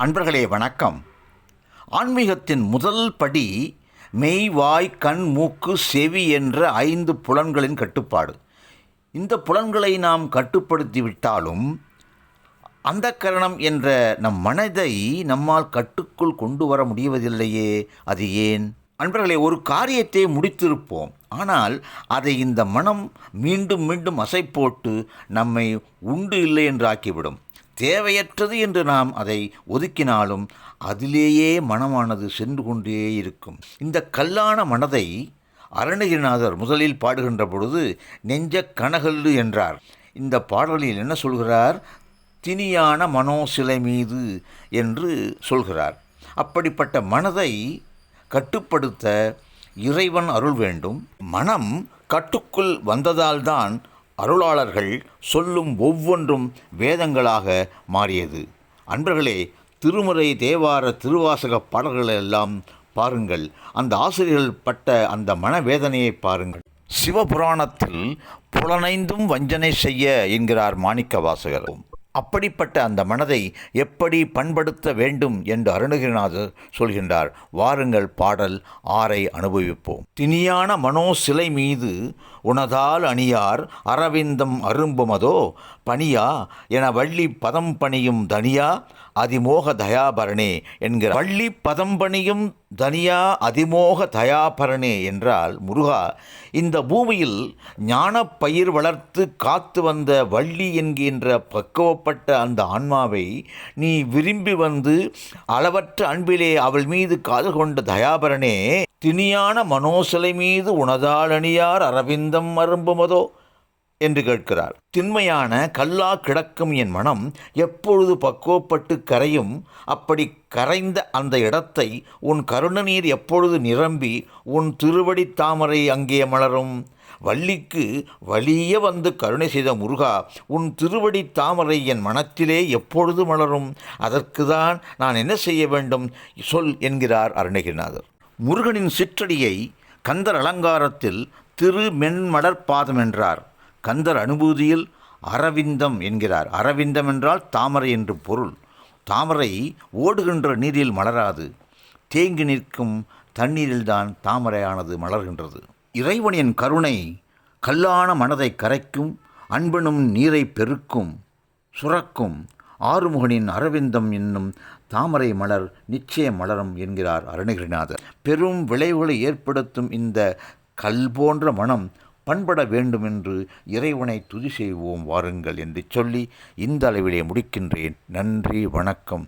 அன்பர்களே வணக்கம். ஆன்மீகத்தின் முதல் படி மெய், வாய், கண், மூக்கு, செவி என்ற 5 புலன்களின் கட்டுப்பாடு. இந்த புலன்களை நாம் கட்டுப்படுத்திவிட்டாலும் அந்தக்கரணம் என்ற நம் மனதை நம்மால் கட்டுக்குள் கொண்டு வர முடிவதில்லையே. அது ஏன்? அன்பர்களே, ஒரு காரியத்தை முடித்திருப்போம், ஆனால் அதை இந்த மனம் மீண்டும் மீண்டும் அசை போட்டு நம்மை உண்டு இல்லை என்று ஆக்கிவிடும். தேவையற்றது என்று நாம் அதை ஒதுக்கினாலும் அதிலேயே மனமானது சென்று கொண்டே இருக்கும். இந்த கல்லான மனதை அருணகிரிநாதர் முதலில் பாடுகின்ற பொழுது நெஞ்ச கனகல்லு என்றார். இந்த பாடலில் என்ன சொல்கிறார்? திணியான மனோசிலை மீது என்று சொல்கிறார். அப்படிப்பட்ட மனதை கட்டுப்படுத்த இறைவன் அருள் வேண்டும். மனம் கட்டுக்குள் வந்ததால்தான் அருளாளர்கள் சொல்லும் ஒவ்வொன்றும் வேதங்களாக மாறியது. அன்பர்களே, திருமுறை, தேவார, திருவாசக பாடல்களெல்லாம் பாருங்கள். அந்த ஆசிரியர்கள் பட்ட அந்த மனவேதனையை பாருங்கள். சிவபுராணத்தில் புலனைந்தும் வஞ்சனை செய்ய என்கிறார் மாணிக்க வாசகர். அப்படிப்பட்ட அந்த மனதை எப்படி பண்படுத்த வேண்டும் என்று அருணகிரிநாதர் சொல்கின்றார். வாருங்கள், பாடல் 6 அனுபவிப்போம். திணியான மனோ சிலை மீது உனதால் அணியார் அரவிந்தம் அரும்புமதோ பணியா என வள்ளி பதம் பணியும் தனியா அதிமோக தயாபரணே என்கிற. வள்ளி பதம் பணியும் தனியா அதிமோக தயாபரணே என்றால், முருகா, இந்த பூமியில் ஞான பயிர் வளர்த்து காத்து வந்த வள்ளி என்கின்ற பக்குவப்பட்ட அந்த ஆன்மாவை நீ விரும்பி வந்து அளவற்ற அன்பிலே அவள் மீது காது கொண்ட தயாபரணே, திணியான மனோசிலை மீது உனதால் அணியார் அரவிந்தம் அரும்புமதோ என்று கேட்கிறார். திண்மையான கல்லா கிடக்கும் என் மனம் எப்பொழுது பக்குவப்பட்டு கரையும்? அப்படி கரைந்த அந்த இடத்தை உன் கருணநீர் எப்பொழுது நிரம்பி உன் திருவடி தாமரை அங்கே மலரும்? வள்ளிக்கு வலிய வந்து கருணை செய்த முருகா, உன் திருவடி தாமரை என் மனத்திலே எப்பொழுது மலரும்? அதற்குதான் நான் என்ன செய்ய வேண்டும் சொல் என்கிறார் அருணகிரிநாதர். முருகனின் சிற்றடியை கந்தர் அலங்காரத்தில் திரு மென்மலர்பாதம் என்றார். கந்தர் அனுபூதியில் அரவிந்தம் என்கிறார். அரவிந்தம் என்றால் தாமரை என்று பொருள். தாமரை ஓடுகின்ற நீரில் மலராது, தேங்கி நிற்கும் தண்ணீரில்தான் தாமரையானது மலர்கின்றது. இறைவனின் கருணை கல்லான மனதை கரைக்கும், அன்பெனும் நீரை பெருக்கும், சுரக்கும். ஆறுமுகனின் அரவிந்தம் என்னும் தாமரை மலர் நிச்சயம் மலரும் என்கிறார் அருணகிரிநாதர். பெரும் விளைவுகளை ஏற்படுத்தும் இந்த கல் போன்ற மனம் பண்பட வேண்டும் என்று இறைவனை துதி செய்வோம் வாருங்கள் என்று சொல்லி இந்த அளவிலே முடிக்கின்றேன். நன்றி, வணக்கம்.